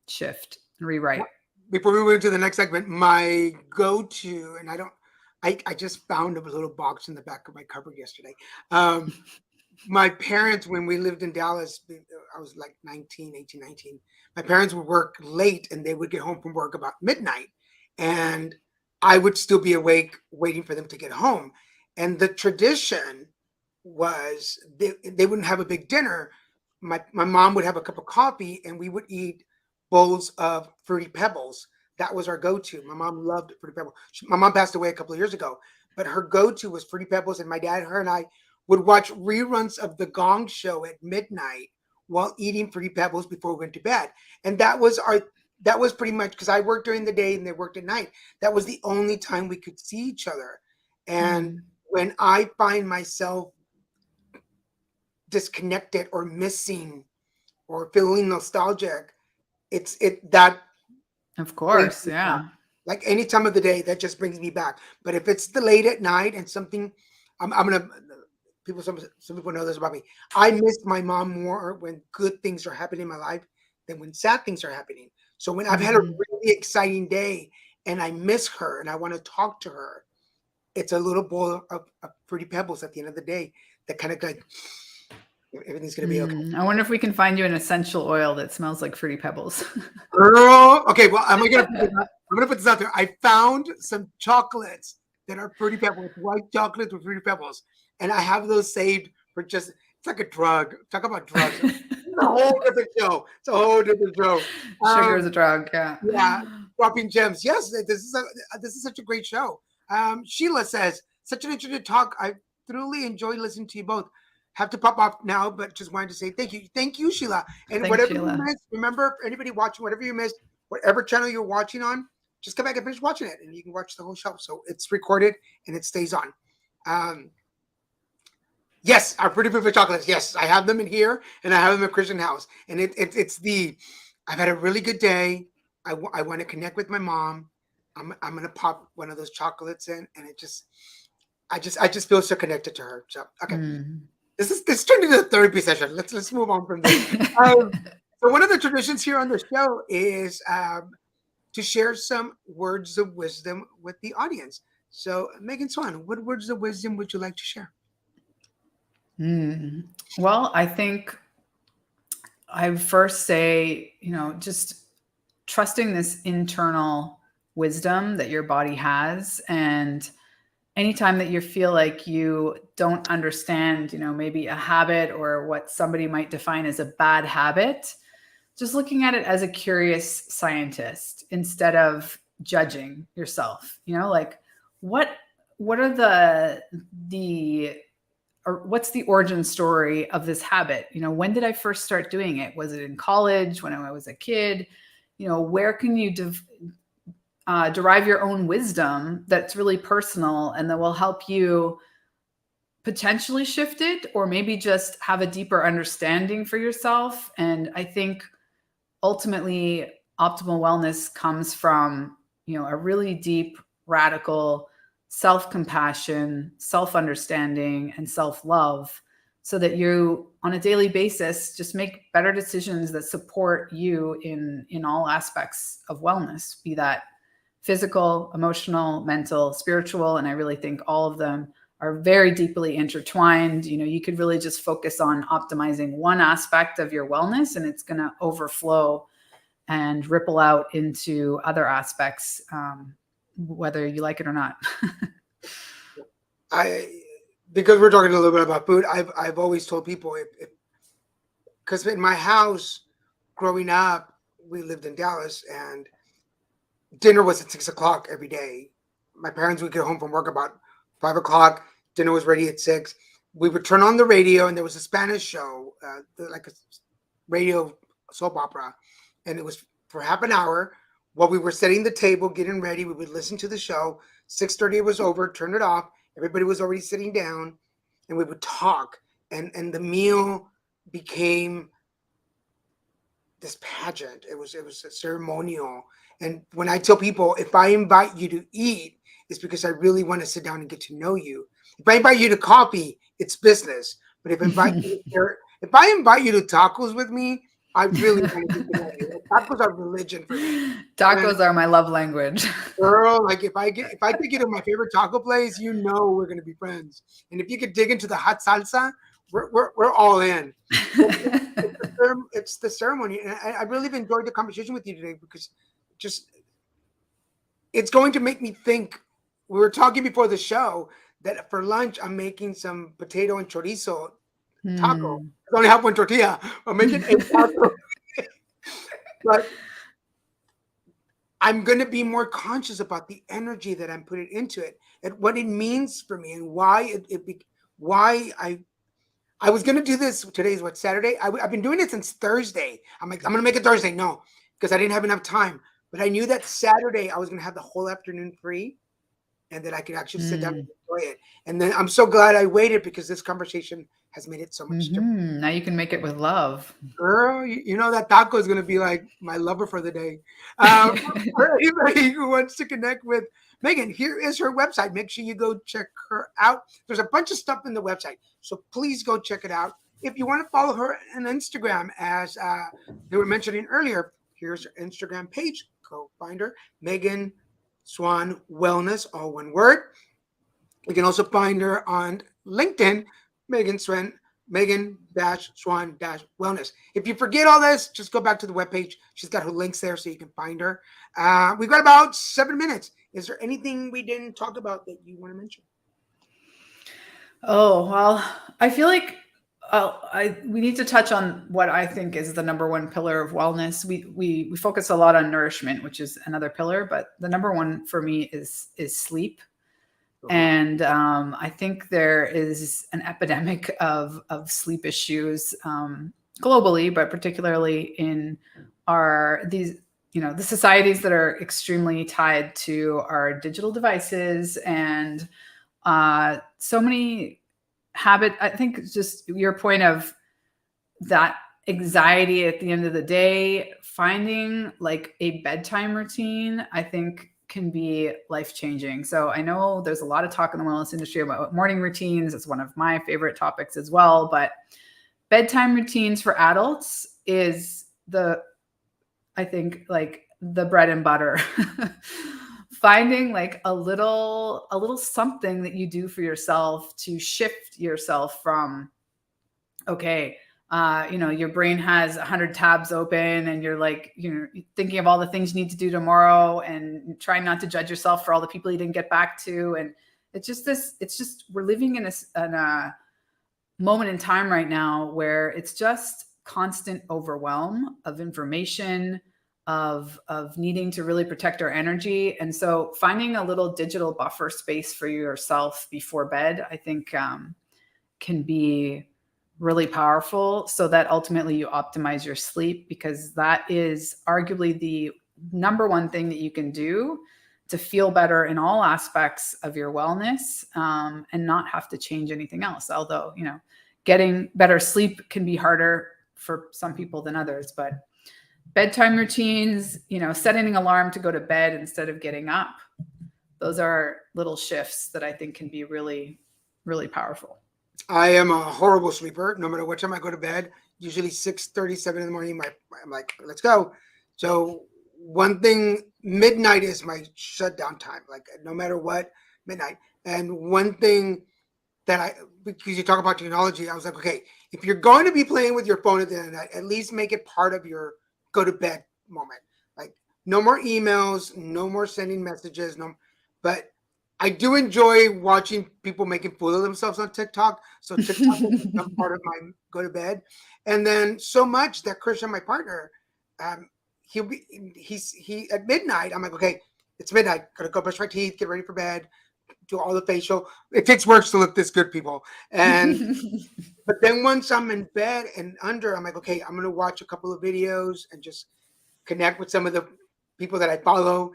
shift and rewrite. before we move to the next segment. My go-to, and I just found a little box in the back of my cupboard yesterday. My parents, when we lived in Dallas, I was like 19, 18, 19. My parents would work late, and they would get home from work about midnight. And I would still be awake waiting for them to get home. And the tradition was they wouldn't have a big dinner. My mom would have a cup of coffee, and we would eat bowls of Fruity Pebbles. That was our go-to. My mom loved Fruity Pebbles. My mom passed away a couple of years ago, but her go-to was Fruity Pebbles. And my dad, her, and I would watch reruns of The Gong Show at midnight while eating Fruity Pebbles before we went to bed. And that was pretty much, because I worked during the day and they worked at night. That was the only time we could see each other. And when I find myself disconnected or missing or feeling nostalgic, it's that Of brings course, me back. yeah. Like any time of the day, that just brings me back. But if it's the late at night and something, I'm gonna people. Some people know this about me. I miss my mom more when good things are happening in my life than when sad things are happening. So when I've had a really exciting day and I miss her and I want to talk to her, it's a little bowl of Fruity Pebbles at the end of the day that kind of like everything's gonna be okay. I wonder if we can find you an essential oil that smells like Fruity Pebbles. Girl, okay. Well, I'm gonna put this out there. I found some chocolates that are Fruity Pebbles, white chocolates with Fruity Pebbles, and I have those saved for just. It's like a drug. Talk about drugs. It's a whole different show. It's a whole different show. Sugar is a drug, yeah. Yeah, dropping gems. Yes, this is such a great show. Sheila says, such an interesting talk. I thoroughly enjoyed listening to you both. Have to pop off now, but just wanted to say thank you. Thank you, Sheila. And Thanks, whatever you Sheila. missed, remember, anybody watching, whatever you missed, whatever channel you're watching on, just come back and finish watching it, and you can watch the whole show. So it's recorded and it stays on. Yes, our pretty perfect chocolates. Yes, I have them in here, and I have them at Christian House. And it's the I've had a really good day. I want to connect with my mom. I'm gonna pop one of those chocolates in, and I just feel so connected to her. So okay, this turned into a therapy session. Let's move on from this. So one of the traditions here on the show is to share some words of wisdom with the audience. So Megan Swan, what words of wisdom would you like to share? Well, I think I would first say, just trusting this internal wisdom that your body has. And anytime that you feel like you don't understand, maybe a habit or what somebody might define as a bad habit, just looking at it as a curious scientist instead of judging yourself. Like, what are or what's the origin story of this habit? When did I first start doing it? Was it in college, when I was a kid? Where can you derive your own wisdom that's really personal and that will help you potentially shift it, or maybe just have a deeper understanding for yourself? And I think ultimately optimal wellness comes from, a really deep radical self-compassion, self-understanding, and self-love, so that you, on a daily basis, just make better decisions that support you in all aspects of wellness, be that physical, emotional, mental, spiritual. And I really think all of them are very deeply intertwined. You could really just focus on optimizing one aspect of your wellness, and it's going to overflow and ripple out into other aspects, whether you like it or not. Because we're talking a little bit about food, I've always told people, because in my house growing up, we lived in Dallas, and dinner was at 6 o'clock every day. My parents would get home from work about 5 o'clock. Dinner was ready at 6. We would turn on the radio, and there was a Spanish show, like a radio soap opera, and it was for half an hour. While we were setting the table, getting ready, we would listen to the show. 6:30 it was over, turn it off. Everybody was already sitting down, and we would talk. And the meal became this pageant. It was a ceremonial. And when I tell people, if I invite you to eat, it's because I really want to sit down and get to know you. If I invite you to coffee, it's business. But if I invite you to tacos with me, I really want to get to know you. Tacos are religion for me. Tacos are my love language. Girl, like if I take you to my favorite taco place, we're gonna be friends. And if you could dig into the hot salsa, we're all in. It's the ceremony, and I really enjoyed the conversation with you today, because just it's going to make me think. We were talking before the show that for lunch I'm making some potato and chorizo taco. I only have one tortilla. I'm making 8 tacos, but I'm going to be more conscious about the energy that I'm putting into it, and what it means for me, and why why I was going to do this. Today's what, Saturday? I've been doing it since Thursday. I'm like, I'm going to make it Thursday. No, because I didn't have enough time. But I knew that Saturday I was going to have the whole afternoon free, and that I could actually sit down and enjoy it. And then I'm so glad I waited, because this conversation has made it so much different. Now you can make it with love. Girl, you know that taco is going to be like my lover for the day. For anybody who wants to connect with Megan, here is her website. Make sure you go check her out. There's a bunch of stuff in the website, so please go check it out. If you want to follow her on Instagram, as they were mentioning earlier, here's her Instagram page. Go find her, Megan Swan Wellness, all one word. You can also find her on LinkedIn, Megan Swan Wellness. If you forget all this, just go back to the webpage. She's got her links there so you can find her. We've got about 7 minutes. Is there anything we didn't talk about that you want to mention? Oh, well, I feel like we need to touch on what I think is the number one pillar of wellness. We focus a lot on nourishment, which is another pillar, but the number one for me is sleep. And I think there is an epidemic of sleep issues globally, but particularly in the societies that are extremely tied to our digital devices, and so many I think just your point of that anxiety at the end of the day, finding like a bedtime routine, I think can be life-changing. So I know there's a lot of talk in the wellness industry about morning routines. It's one of my favorite topics as well, but bedtime routines for adults is I think like the bread and butter. Finding like a little something that you do for yourself to shift yourself from, okay, your brain has 100 tabs open, and you're like, thinking of all the things you need to do tomorrow, and trying not to judge yourself for all the people you didn't get back to. And it's just we're living in a moment in time right now where it's just constant overwhelm of information, of needing to really protect our energy. And so finding a little digital buffer space for yourself before bed, I think can be really powerful, so that ultimately you optimize your sleep, because that is arguably the number one thing that you can do to feel better in all aspects of your wellness, and not have to change anything else. Although, getting better sleep can be harder for some people than others, but bedtime routines, setting an alarm to go to bed instead of getting up, those are little shifts that I think can be really, really powerful. I am a horrible sleeper. No matter what time I go to bed, usually 6:37 in the morning. I'm like, let's go. So one thing, midnight is my shutdown time. Like no matter what, midnight. And one thing that because you talk about technology, I was like, okay, if you're going to be playing with your phone at the end of the night, at least make it part of your go to bed moment. Like no more emails, no more sending messages, no. But I do enjoy watching people making fool of themselves on TikTok. So TikTok has become part of my go to bed, and then so much that Christian, my partner, um, he at midnight. I'm like, okay, it's midnight. Gotta go brush my teeth, get ready for bed, do all the facial. It takes work to look this good, people. And but then once I'm in bed and under, I'm like, okay, I'm gonna watch a couple of videos and just connect with some of the people that I follow.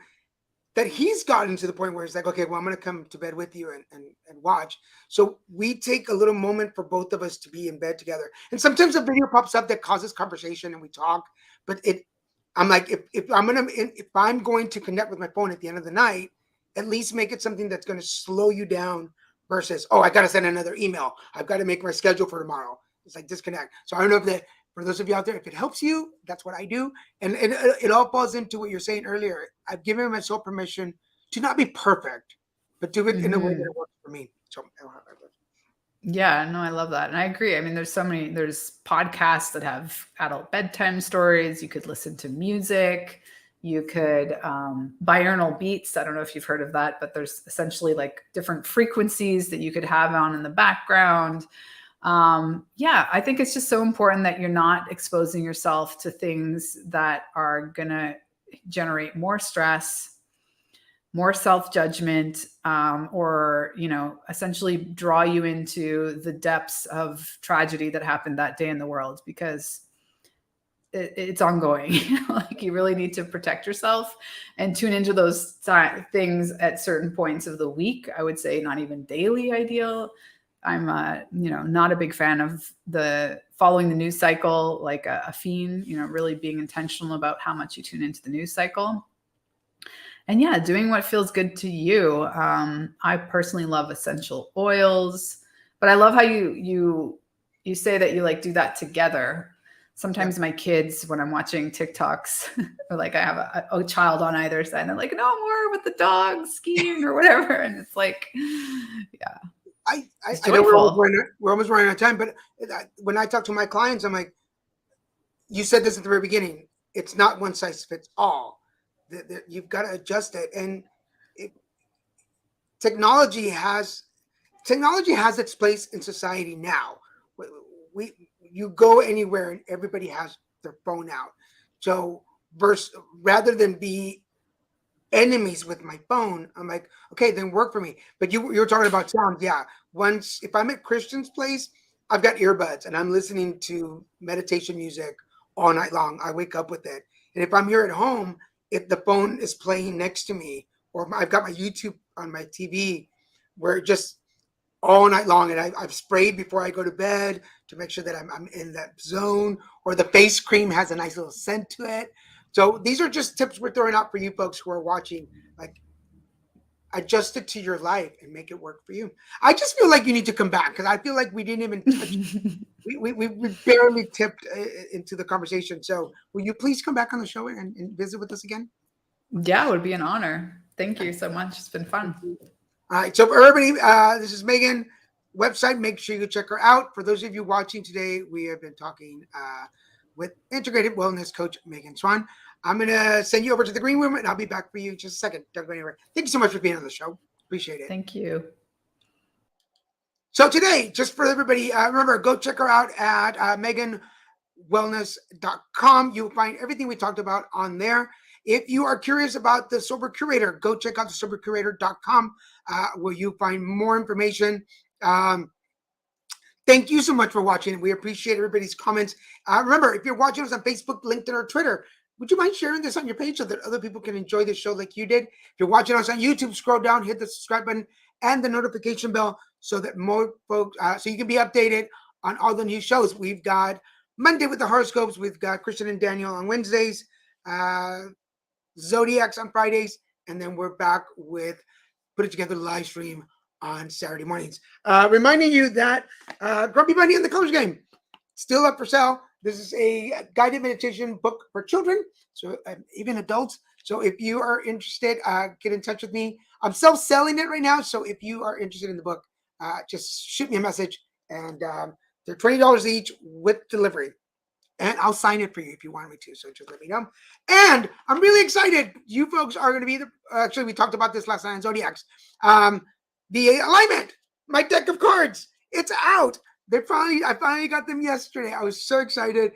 That he's gotten to the point where he's like, okay, well, I'm gonna come to bed with you and watch. So we take a little moment for both of us to be in bed together. And sometimes a video pops up that causes conversation and we talk. But I'm like, if I'm going to connect with my phone at the end of the night, at least make it something that's going to slow you down versus, oh, I got to send another email. I've got to make my schedule for tomorrow. It's like disconnect. So I don't know if that, for those of you out there, if it helps you, that's what I do. And it all falls into what you're saying earlier. I've given myself permission to not be perfect, but do it in a way that works for me. So Yeah, no, I love that. And I agree. I mean, there's podcasts that have adult bedtime stories. You could listen to music. You could binaural beats. I don't know if you've heard of that, but there's essentially like different frequencies that you could have on in the background. Yeah, I think it's just so important that you're not exposing yourself to things that are going to generate more stress, more self-judgment, or, essentially draw you into the depths of tragedy that happened that day in the world, because it's ongoing. Like you really need to protect yourself and tune into those things at certain points of the week. I would say not even daily ideal. I'm not a big fan of the following the news cycle like a fiend, really being intentional about how much you tune into the news cycle. And yeah, doing what feels good to you. I personally love essential oils, but I love how you say that you like do that together. Sometimes my kids, when I'm watching TikToks, or like I have a child on either side, and they're like, no more with the dog skiing or whatever. And it's like, yeah. I know we're almost running out of time, but when I talk to my clients, I'm like, you said this at the very beginning. It's not one size fits all. You've got to adjust it, and technology has its place in society now. You go anywhere and everybody has their phone out. So rather than be enemies with my phone, I'm like, okay, then work for me. But you were talking about sound. Yeah. If I'm at Christian's place, I've got earbuds and I'm listening to meditation music all night long. I wake up with it. And if I'm here at home, if the phone is playing next to me, or I've got my YouTube on my TV, where just all night long, and I've sprayed before I go to bed to make sure that I'm in that zone, or the face cream has a nice little scent to it. So these are just tips we're throwing out for you folks who are watching. Like, adjust it to your life and make it work for you. I just feel like you need to come back because I feel like we didn't even touch. we barely tipped into the conversation. So will you please come back on the show and visit with us again? Yeah, it would be an honor. Thank you so much. It's been fun. All right. So for everybody, this is Megan. Website, make sure you check her out. For those of you watching today, we have been talking with integrative wellness coach Megan Swan. I'm going to send you over to the green room, and I'll be back for you in just a second. Don't go anywhere. Thank you so much for being on the show. Appreciate it. Thank you. So today, just for everybody, remember, go check her out at meganwellness.com. You'll find everything we talked about on there. If you are curious about the Sober Curator, go check out thesobercurator.com where you find more information. Thank you so much for watching. We appreciate everybody's comments. Remember, if you're watching us on Facebook, LinkedIn, or Twitter, would you mind sharing this on your page so that other people can enjoy this show like you did? If you're watching us on YouTube, scroll down, hit the subscribe button and the notification bell so that more folks, so you can be updated on all the new shows. We've got Monday with the horoscopes. We've got Christian and Daniel on Wednesdays, Zodiacs on Fridays, and then we're back with Put It Together live stream on Saturday mornings. Reminding you that Grumpy Bunny and the Colors Game, still up for sale. This is a guided meditation book for children, so even adults. So if you are interested, get in touch with me. I'm self-selling it right now, so if you are interested in the book, just shoot me a message, and they're $20 each with delivery. And I'll sign it for you if you want me to. So just let me know. And I'm really excited. You folks are going to be actually, we talked about this last night on Zodiacs. The alignment, my deck of cards, it's out. I finally got them yesterday. I was so excited.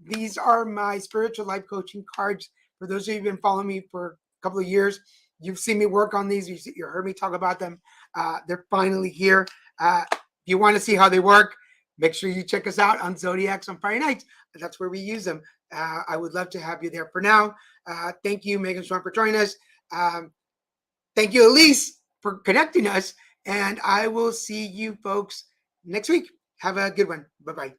These are my spiritual life coaching cards. For those of you who've been following me for a couple of years, you've seen me work on these. You heard me talk about them. They're finally here. If you want to see how they work, make sure you check us out on Zodiacs on Friday nights. That's where we use them. I would love to have you there. For now, thank you, Megan Swan, for joining us. Thank you, Elise, for connecting us. And I will see you folks next week. Have a good one. Bye-bye.